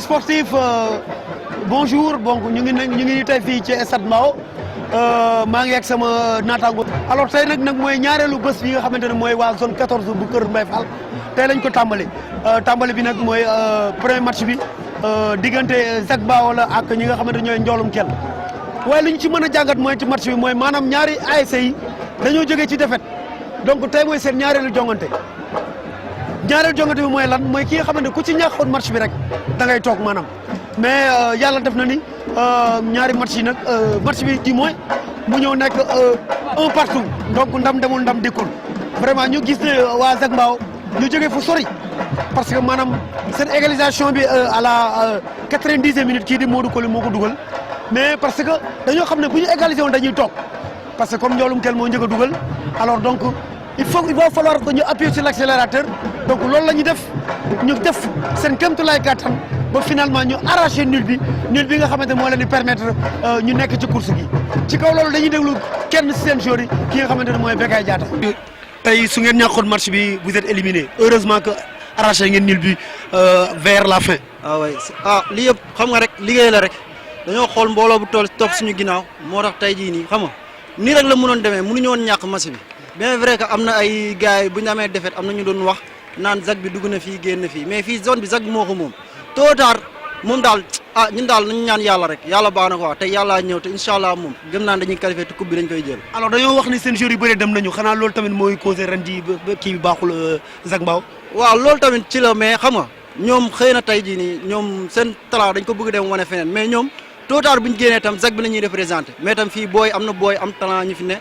sportifs, bonjour. Bon, ñu ngi tey fii ci stade Mbao maa ngi ak sama naataango. alors tey nag mooy ñaareelu bés bi nga xamante ne mooy waa zone 14 bu Kër Mbaye Fall tey lañ ko tàmbali bi nag mooy premier match bi diggante Zac Mbao la ak ñi nga xamante ñooy Ndiolum Kell. waaye li ñu ci mën a jàngat mooy ci match bi mooy maanaam ñaari ASC yi dañoo jógee ci défaite donc tey mooy seen ñaareelu jongante. ñaareel jongante bi mooy lan mooy ki nga xamante ku ci ñàkkoon match bi rek da ngay toog maanaam mais yàlla def na ni ñaari match yi nag match bi di mooy mu ñëw nekk un partout donc ndam demul ndam dikkul vraiment ñu gis ne waa Zac Mbao ñu jógee fu sori parce que maanaam seen égalisation bi à la 90e minute kii di Modou Koli moo ko dugal mais parce que dañoo xam ne bu ñu égalisé woon dañuy toog parce que comme Ndiolum Kell moo njëkk a dugal alors donc il va falloir que ñu appuyer sur l'accélérateur donc loolu la ñu def seen kéemtulaay kàttan ba finalement ñu arraché nul bi nga xamante moo leen di permettre ñu nekk ci course gi ci kaw loolu dañuy déglu kenn si seen joueur yi ki nga xamante ne mooy Bekay Diatta. tey su ngeen ñàkkoon match bi vous êtes éliminé heureusement que arraché ngeen nul bi vers la fin. oui lii yëpp xam nga rek liggéey la rek dañoo xool mbooloo bu topp suñu ginnaaw moo tax tey jii nii xam nga nii rek la mënoon demee mënuñu woon ñàkk match bi. bien vrai que am na ay gars yi bu ñu amee défaite am na ñu doon wax naan Zac bi dugg na fii génn fii mais fii zone bi Zac bi moo ko moom tôt ou tard moom daal ñun daal nañu ñaan yàlla rek yàlla baax na quoi te yàlla ñëw te incha allah moom gëm naa dañuy qualifié te coupe bi dañ koy jël. alors dañoo wax ni seen joueurs yu bëri dem nañu xanaa loolu tamit mooy causé ren ji kii bi baaxul Zac Mbao. waaw loolu tamit ci la mais xam nga ñoom xëy na tey jii nii ñoom seen talent dañ ko bëgg dem wane feneen mais ñoom tôt ou tard bu ñu génnee tam Zac bi la ñuy représenté mais tam fii booy am na booy am talent ñu fi ne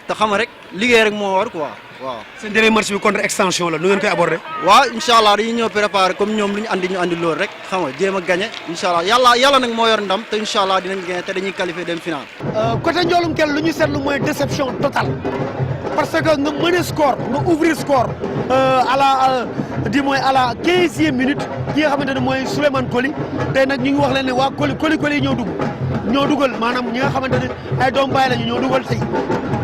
te xam nga rek liggéey rek moo war quoi waaw. seen dernier match bi contre extension la nu ngeen koy aborder. waaw incha allah dañuy ñëw préparer comme ñoom lu ñu andi loolu rek xam nga jéem a gagné incha allah yàlla nag moo yor ndam te incha allah dinañ gagné te dañuy qualifier dem final. côté Ndiolum Kell lu ñu seetlu mooy déception totale parce que nga mën score nga ouvrir score à la 15e minute ki nga xamante ne mooy Souleymane Koli tey nag ñu ngi wax leen ne waa Koli yi ñoo dugal maanaam ñi nga xamante ne ay doom baay lañu ñoo dugal tey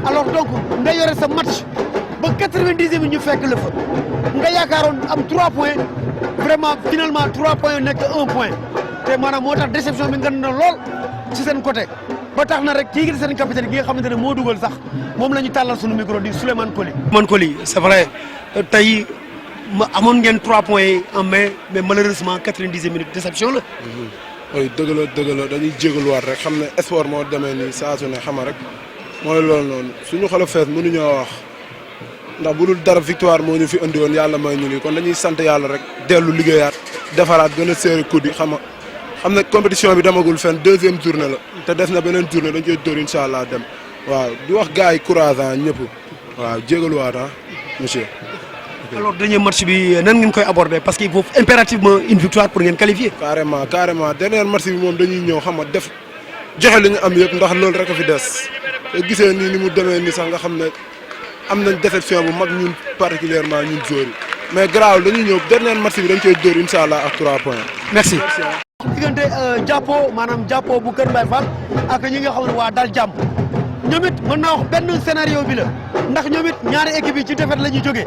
alors donc nga yore sa match ba 90e minute ñu fekk la fa nga yaakaaroon am 3 points vraiment finalement 3 points nekk 1 point te maanaam moo tax déception bi nga na lool ci seen côté ba tax na rek kii gi seen capitaine gi nga xamante ne moo dugal sax moom la ñu tàllal suñu micro di Souleymane Koli. Souleymane Koli c'est vrai tey amoon ngeen 3 points en main mais malheureusement 90e minute déception la. oui dëgg la dañuy jégaluwaat rek xam ne sport moo demee nii saa su ne xama rek mooy loolu noonu suñu xol a fees mënuñoo wax ndax bu dul dara victoire moo ñu fi andi woon yàlla may ñu nii kon dañuy sant yàlla rek dellu liggéeyaat defaraat gën a séeri kuddi xam ne compétition bi demagul fenn 2e journée la te des na beneen journée dañ koy dóor incha allah dem waaw di wax gars yi courage ñëpp waaw jégaluwaat monsieur. alors dernier match bi nan ngeen koy aborder parce qu'il faut impérativement une victoire pour ngeen qualifier. carrément dernier match bi moom dañuy ñëw xam nga def joxe li ñu am yëpp ndax loolu rek a fi des te gisee nii ni mu demee nii sax nga xam ne am nañ déception bu mag ñun particulièrement ñun joueurs yi mais grave dañuy ñëw dernier match bi dañ koy dóor incha allah ak 3 points. merci. diggante jàppoo bu Kër Mbaye Fall ak ñi nga xam ne waa Dal Jàmm ñoom it mën naa wax benn scénario bi la ndax ñoom it ñaari équipe yi ci défaite la ñuy jógee.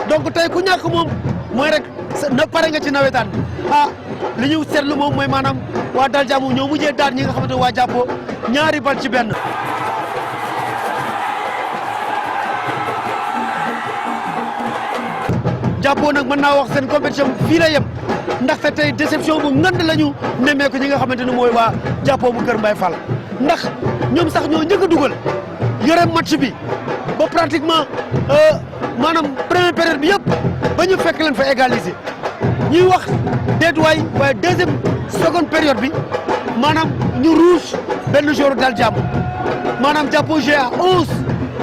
donc tey ku ñàkk moom mooy rek na pare nga ci nawetaan bi li ñu seetlu moom mooy maanaam waa Dal Jàmm ñoo mujjee daan ñi nga xamante waa jàppoo ñaari bal ci benn. jàppoo nag mën naa wax seen compétition fii la yem ndaxte tey déception bu ngand la ñu nemmeeku ñi nga xamante ne mooy waa jàppoo bu Kër Mbaye Fall ndax ñoom sax ñoo njëkk a dugal yore match bi ba pratiquement. maanaam première période bi yëpp ba ñu fekk leen fa égaliser ñuy wax déet waaye seconde période bi maanaam ñu rouge benn joueur Dal Jàmm maanaam jàppoo joué à 11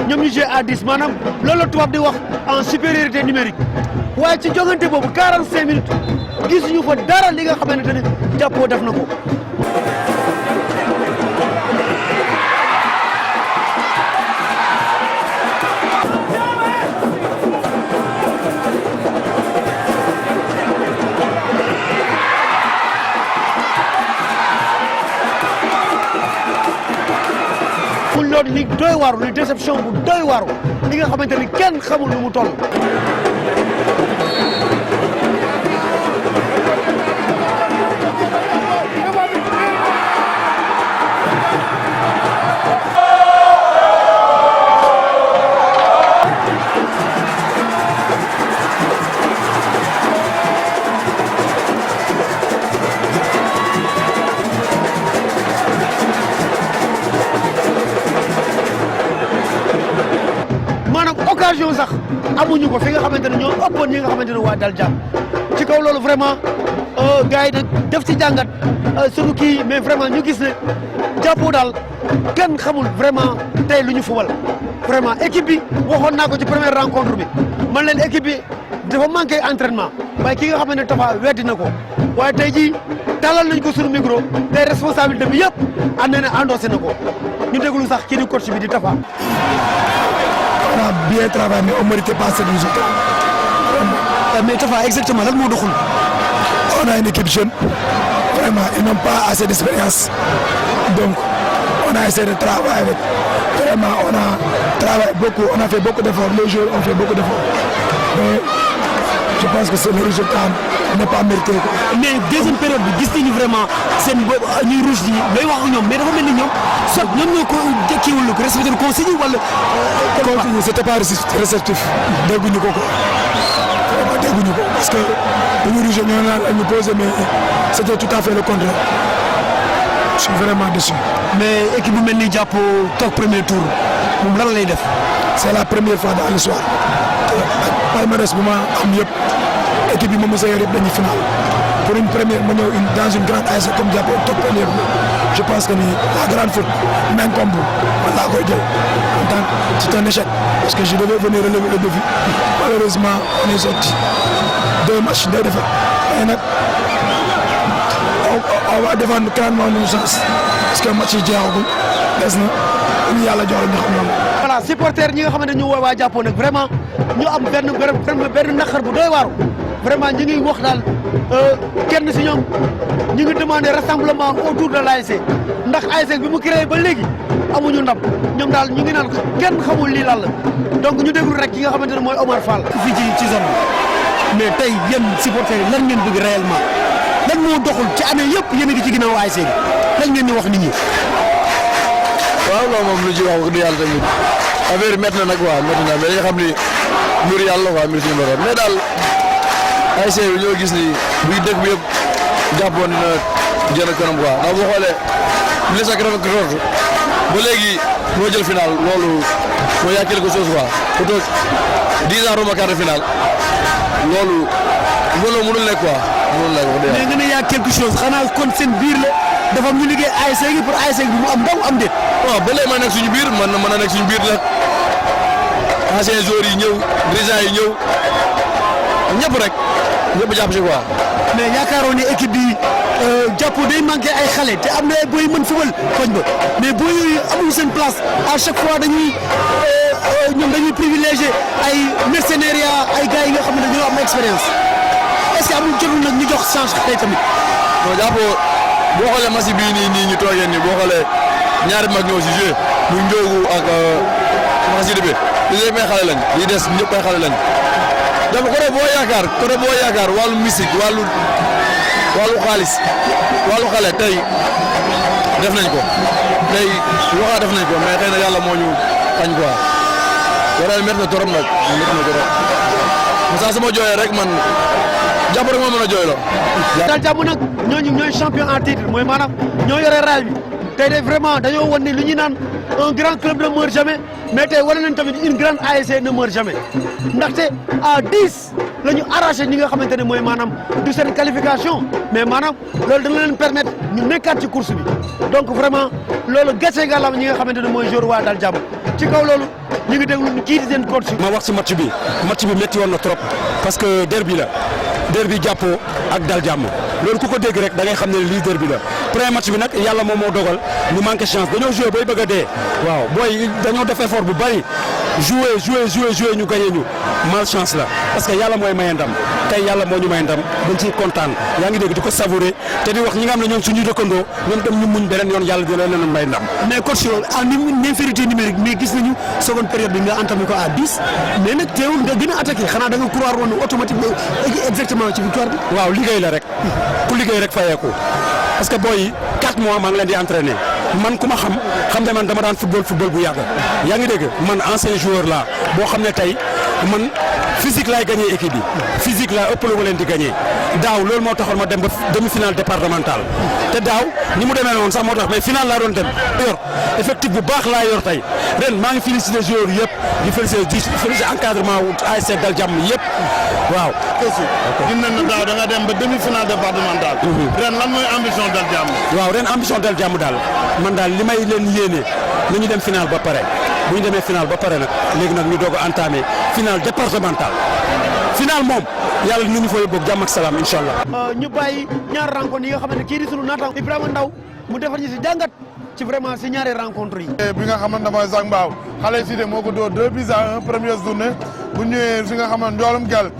ñoom ñu joué à 10 maanaam loolu la tubaab di wax en supériorité numérique waaye ci jogante boobu 45 minutes gisuñu fa dara li nga xamante ne jàppoo def na ko. loolu li doy waaru li déception bu doy waaru li nga xamante ni kenn xamul nu mu toll. occasion sax amuñu ko fi nga xamante ne ñoo ëppoon ñi nga xamante ne waa dal jàmm ci kaw loolu vraiment gars yi nag def ci jàngat sunu kii mais vraiment ñu gis ne jàppoo daal kenn xamul vraiment tey lu ñu fubal vraiment équipe bi waxoon naa ko ci première rencontre bi man leen équipe bi dafa manqué entraînement waaye ki nga xam ne Tapha weddi na ko waaye tey jii talal nañ ko sunu micro tey responsabilité bi yëpp ànd na endossé na ko ñu déglu sax kii di coach bi di Tapha. On a bien travaillé mais on ne méritait pas ce résultat. Mais Tapha exactement lan moo doxul. On a une équipe jeune vraiment ils n'ont pas assez d'expérience donc on a essayé de travailler avec vraiment on a travaillé beaucoup on a fait beaucoup d'efforts les joueurs ont fait beaucoup d'efforts mais je pense que c'est le résultat n'est pas mérité quoi. Mais deuxième période bi gis nañu vraiment seen ñuy rouge yi lay wax ak ñoom mais dafa mel ni ñoom soit ñoom ñoo ko tekkiwul ko respecté consigne wala. consigne c'était pas réceptif dégguñu ko quoi vraiment dégguñu ko parce que bu ñu rouge ñoo naan ñu posé mais c'était tout à fait le contraire je suis vraiment déçu. Mais équipe bu mel ni jàpp toog premier tour moom lan lay def. C'est la première fois dans l'histoire palmarès bu ma am yëpp équipe bi ma mos a yor yëpp dañuy final pour une première ma ñëw dans une grande ASC comme jàpp toog première bi je pense que ni la grande faute m'incombe man laa koy jël en tant que c'est un échec parce que je devais venir relever le défi malheureusement on est sorti 2 matchs 2 défaites mais nag on va défendre clairement nos chances parce que match yi jeexagul des na ñu yàlla jox la ñu xam noonu. voilà supporters ñi nga xamante ne ñu waa jàppoo nag vraiment ñu am benn naqar bu doy waaru vraiment ñi ngi wax daal kenn si ñoom ñi ngi demandé rassemblement autour de l'ASC ndax ASC bi mu créé ba léegi amuñu ndam ñoom daal ñu ngi naan kenn xamul lii lan la donc ñu déglu rek ki nga xamante ne mooy Omar Fall. fii ci zone bi mais tey yéen supporters yi lan ngeen bëgg réellement lan moo doxul ci année yëpp yéen a ngi ci ginnaaw ASC bi lan ngeen di wax nit ñi. waaw loolu moom lu ci wax du yàlla tamit affaire yi métti na nag waaw métti na mais dañu xam ni mbir yàlla quoi mbir suñu borom mais daal ASC bi ñoo gis ni buy dëkk bi yëpp jàppoon dina jën a kanam quoi ndax boo xoolee 1994 ba léegi moo jël final loolu moo yaa quelque chose quoi pour que 10 ans Roma quart de finale loolu mënul nekk quoi mënul nekk wax dëgg mais nga ne yaa quelque chose xanaa kon seen biir la dafa am ñu liggéey ASC gi pour ASC bi mu am ndaw am déet. waaw ba léegi mën na nekk suñu biir mën na nekk suñu biir nag anciens joueurs yi ñëw dirigeants yi ñëw ñëpp rek ñëpp jàpp ci quoi. mais yaakaaroon ni équipe bi jàppoo day manqué ay xale te am na ay booy mën fubal koñ ba mais booy yooyu amuñu seen place à chaque fois dañuy privilégié ay mercenariat ay gars yi nga xam ne dañoo am expérience est-ce que amul jotul nag ñu jox chance tey tamit. non jàppoo boo xoolee match bii nii ñu toogee nii boo xoolee ñaari mag ñoo si joué muy Ndiogu ak Massi Débé li des may xale lañ li des ñëpp ay xale lañ donc côté boo yaakaar wàllu musique wàllu xaalis wàllu xale tey def nañ ko tey waxaa def nañ ko mais xëy na yàlla moo ñu xañ quoi waral métti na torop nag métti na torop saa sama jooyee rek man jàpp rek moo mën a jooyloo. daal jàmm nag ñooy champion en titre mooy maanaam ñoo yore raay bi tey de vraiment dañoo wan ne lu ñuy naan un grand club ne meurt jamais mais tey wane nañ tamit une grande ASC ne meurt jamais ndaxte à 10 la ñu arraché ñi nga xamante ne mooy maanaam du seen qualification mais maanaam loolu dana leen permettre ñu nekkaat ci course bi donc vraiment loolu gàcce ngalaam ñi nga xamante ne mooy joueur waa daal jàmm ci kaw loolu ñu ngi déglu kii di seen coach. ma wax ci match bi métti woon na trop parce que derby la derby jàppoo ak dal jàmm loolu ku ko dégg rek da ngay xam ne lii derby la premier match bi nag yàlla moom moo dogal ñu manqué chance dañoo joué bay bëgg a dee waaw booy dañoo def effort bu bari joué ñu gagné ñu malchance la parce que yàlla mooy maye ndam tey yàlla moo ñu may ndam dañ ciy kontaan yaa ngi dégg di ko savourer te di wax ñi nga xam ne ñoom suñuy dëkkandoo ñoom tam ñu muñ beneen yoon yàlla dina leen may ndam. mais coach en infériorité numérique mais gis nañu seconde période bi nga entamé ko à 10 mais nag teewul nga gën a attaqué xanaa da nga croire woon automatiquement exactement ci victoire bi. waaw liggéey la rek ku liggéey rek fayeeku parce que booy yi 4 mois maa ngi leen di entraîner man ku ma xam ne man dama daan football bu yàgg yaa ngi dégg man ancien joueur la boo xam ne tey man physique laay gagné équipe bi physique laa ëpp lu ma leen di gagné daaw loolu moo taxoon ma dem ba demi-finale départementale te daaw ni mu demee woon sax moo tax mais finale laa doon dem yor effectif bu baax laa yor tey ren maa ngi félicité joueurs yëpp di félicité encadrement ASC Dal Jàmm yëpp waaw. aussi gis nañ ne daaw da nga dem ba demi-finale départementale. ren lan mooy ambition Dal Jàmm. waaw ren ambition Dal Jàmm daal man daal li may leen yéene nañu dem finale ba pare bu ñu demee finale ba pare nag léegi nag ñu doog a entamé finale départementale finale moom yàlla nu ñu fa yóbbu ak jàmm ak salaam incha allah. ñu bàyyi ñaar rencontre yi nga xamante kii di sunu naataango Ibrahima Ndaw mu defar ñu si jàngat ci vraiment si ñaari rencontre yi. bi nga xamante mooy Zac Mbao xale Cité moo ko dóor 2-1 première journée bu ñëwee fi nga xamante Ndiolum Kel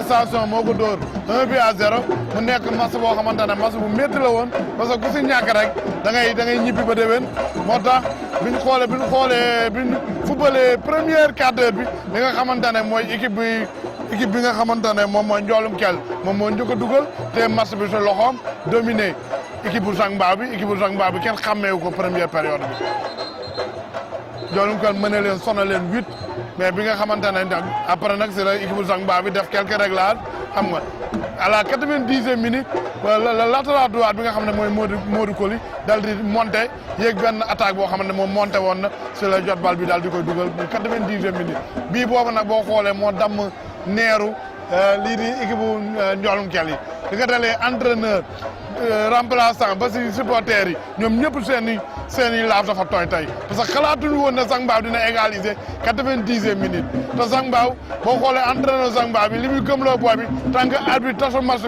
station moo ko dóor 1-0 mu nekk match boo xamante ne match bu métti la woon parce que ku si ñàkk rek da ngay ñibbi ba déwén moo tax bi ñu footballé première quart d'heure bi li nga xamante ne mooy équipe bi nga xamante ne moom mooy Ndiolum Kel moom moo njëkk a dugal te match bi sa loxoom dominé équipe bu Zac Mbao bi kenn xàmmeewu ko première période bi Ndiolum Kel mën na leen sonal leen 8 mais bi nga xamante ne nag après nag si la équipe bu Zac Mbao bi def quelques réglages xam nga à la 90e minute la latéral droit bi nga xam ne mooy Modou Coly dal di monté yéeg benn attaque boo xam ne moom monté woon na si la jot bal bi daal di koy dugal 90e minute bii boobu nag boo xoolee moo damm neeru lii di équipe bu Ndiolum Kel yi di nga dalee entraîneur remplaçant ba si supporters yi ñoom ñëpp seen i laaf dafa tooy tey parce que xalaatuñu woon ne Zac Mbao dina égaliser 90e minute te Zac Mbao boo xoolee entraîneur Zac Mbao bi li muy gëmloo booy bi tant que arbitre tasu match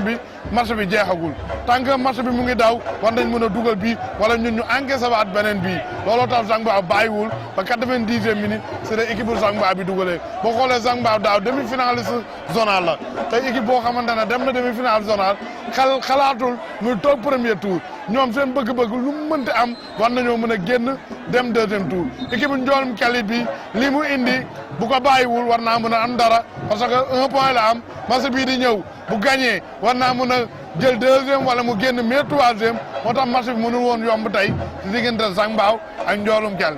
bi jeexagul tant que match bi mu ngi daw war nañ mën a dugal bii wala ñun ñu encaissé waat beneen bii looloo tax Zac Mbao bàyyiwul ba 90e minute c'est la équipe bu Zac Mbao bi dugalee boo xoolee Zac Mbao daaw demi-finaliste zonal la te équipe boo xamante ne dem na demi-finale zonal xalaatul muy toog premier tour ñoom seen bëgg-bëgg lu mu mënti am war nañoo mën a génn dem deuxième tour équipe bu Ndiolum Kel bi li mu indi bu ko bàyyiwul war naa mën a am dara parce que 1 point la am match bii di ñëw bu gagné war naa mën a jël deuxième wala mu génn mais troisième moo tax match bi mënul woon yomb tey si diggante Zac Mbao ak Ndiolum Kel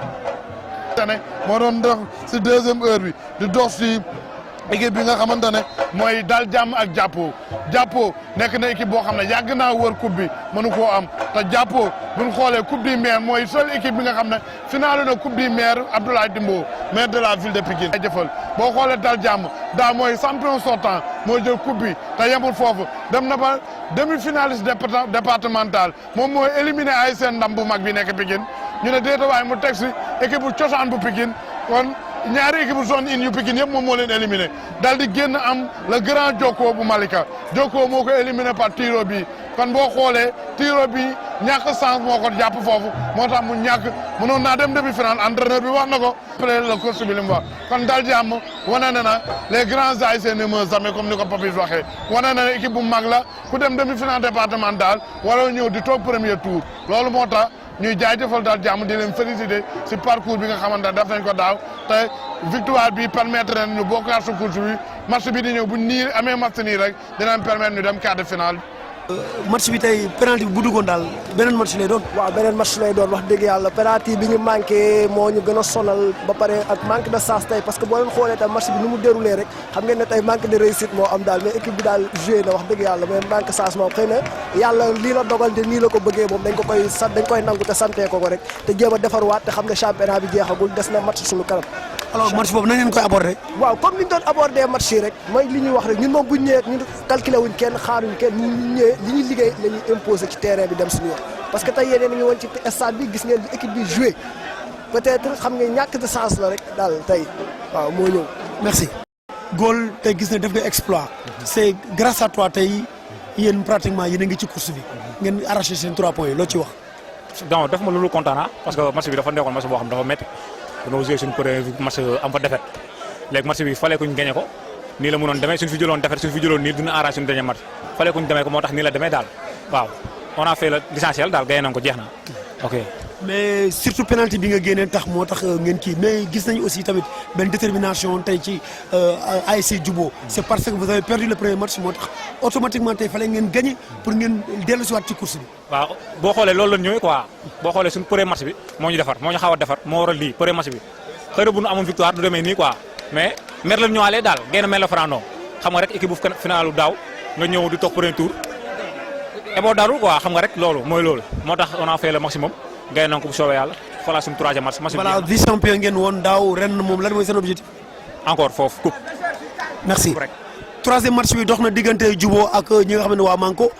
moo doon dox si deuxième heure bi di dox si équipe bi nga xamante ne mooy Dal Jàmm ak Jàppo nekk na équipe boo xam ne yàgg naa wër coupe bi mënu koo am te Jàppo bu ñu xoolee coupe du maire mooy seule équipe bi nga xam ne finale na coupe du maire Abdoulaye Timbo maire de la ville de Pikine. jëfal boo xoolee Dal Jàmm daa mooy champion sortant moo jël coupe bi te yemul foofu dem na ba demi-finaliste départemental moom mooy éliminé ay seen ndam bu mag bi nekk Pikine ñu ne déeta waaye mu teg si équipe bu cosaan bu Pikine kon ñaari équipe zone in yu Pikine yëpp moom moo leen éliminé dal di génn am le grand Jokko bu Malika Jokko moo ko éliminé par tiro bi kon boo xoolee tiro bi ñàkk chance moo ko jàpp foofu moo tax mu ñàkk mënoon naa dem demi-finale entraîneur bi wax na ko après le coach bi li mu wax kon Dal Jàmm wane na les grands ASC ne meurent jamais comme ni ko Papis waxee wane na équipe bu mag la ku dem demi-finale départementale wala ñëw di toog premier tour loolu moo tax ñuy jaajëfal Dal Jàmm di leen féliciter si parcours bi nga xamante ne def nañ ko daaw te victoire bi permettre nañ ñu bokkaat su course bi match bi di ñëw bu nii amee match nii rek dinañ permettre ñu dem quart de finale. match bi tey penalty bi bu duggoon daal beneen match lay doon. waaw beneen match lay doon wax dëgg yàlla penalty bi ñu manqué moo ñu gën a sonal ba pare ak manque de chance tey parce que boo leen xoolee tam match bi ni mu déroulé rek xam ngeen ne tey manque de réussite moo am daal mais équipe bi daal joué na wax dëgg yàlla mais manque chance moom xëy na yàlla lii la dogal te nii la ko bëggee moom dañ koy nangu te santee ko rek te jéem a defarwaat te xam ne championnat bi jeexagul des na match suñu kanam. alors match boobu nañ leen koy aborder. waaw comme ni ñu doon aborder match yi rek mooy li ñuy wax rek ñun moom bu ñu ñëwee ñun calculé wuñ kenn xaaruñ kenn ñu ñëwee li ñuy liggéey la ñuy imposer ci terrain bi dem suñu yoon parce que tey yéen a ngi woon ci stade bi gis ngeen équipe bi joué peut-être xam nga ñàkk de chance la rek daal tey waaw moo ñëw. merci. góol tey gis na def nga exploit. c'est grâce à toi tey yéen pratiquement yéen a ngi ci course bi ngeen arraché seen 3 points yi loo ci wax. donc def ma loolu kontaan parce que match bi dafa nekkoon match boo xam dafa métti dañoo joué suñu premier match am fa défaite léegi match bi fallait kuñ gagné ko nii la mënoon demee suñ fi jëloon défaite suñ fi jëloon nii dina arrangé suñu dernier match fallait kuñ demee ko moo tax nii la demee daal waaw on a fait l'essentiel daal gagné nañ ko jeex na ok. mais surtout penalty bi nga génnee tax moo tax ngeen kii mais gis nañu aussi tamit benn détermination tey ci ASC Jubo c'est parce que vous avez perdu le premier match moo tax automatiquement tey fallait ngeen gagné pour ngeen dellu si waat ci course bi. waaw boo xoolee loolu la ñëwee quoi boo xoolee suñu premier match bi moo ñu defar moo ñu xaw a defar moo waral lii premier match bi xëy na bu ñu amoon victoire du demee nii quoi mais mer la ñu ñëwaale daal génn mer la Franc xam nga rek équipe bu finalu daaw nga ñëw di toog premier tour et boo darul quoi xam nga rek loolu mooy loolu moo tax on a fait le maximum gagné nañ ko bu soobee yàlla voilà suñu troisième match. voilà vice champion ngeen woon daaw ren moom lan mooy seen objectif. encore foofu coupe. merci troisième match bi dox na diggante Jubo ak ñi nga xam ne waa Manko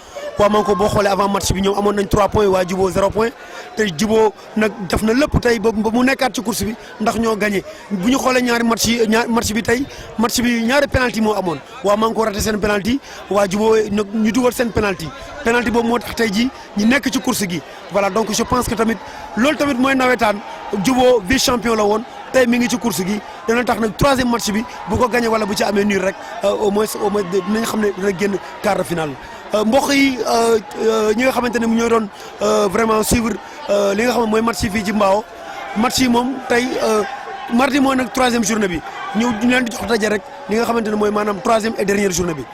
boo xoolee avant match bi ñoom amoon nañ 3 points waa Jubo 0 point te Jubo nag def na lépp tey ba mu nekkaat ci course bi ndax ñoo gagné bu ñu xoolee ñaari match bi tey match bi ñaari penalty moo amoon waa Manko raté seen penalty waa Jubo nag ñu dugal seen penalty boobu moo tax tey jii ñu nekk ci course gi voilà donc je pense que tamit loolu tamit mooy nawetaan Jubo vice champion la woon tey mi ngi ci course gi dana tax nag troisième match bi bu ko gagné wala bu ci amee nul rek au moins dinañ xam ne dina génn quart de finale mbokk yi ñi nga xamante ne ñoo doon vraiment suivre li nga xam ne mooy match yi fii ci Mbao match yi moom tey mardi mooy nag troisième journée bi ñu leen di jox daje rek li nga xamante ne mooy maanaam troisième et dernière journée bi.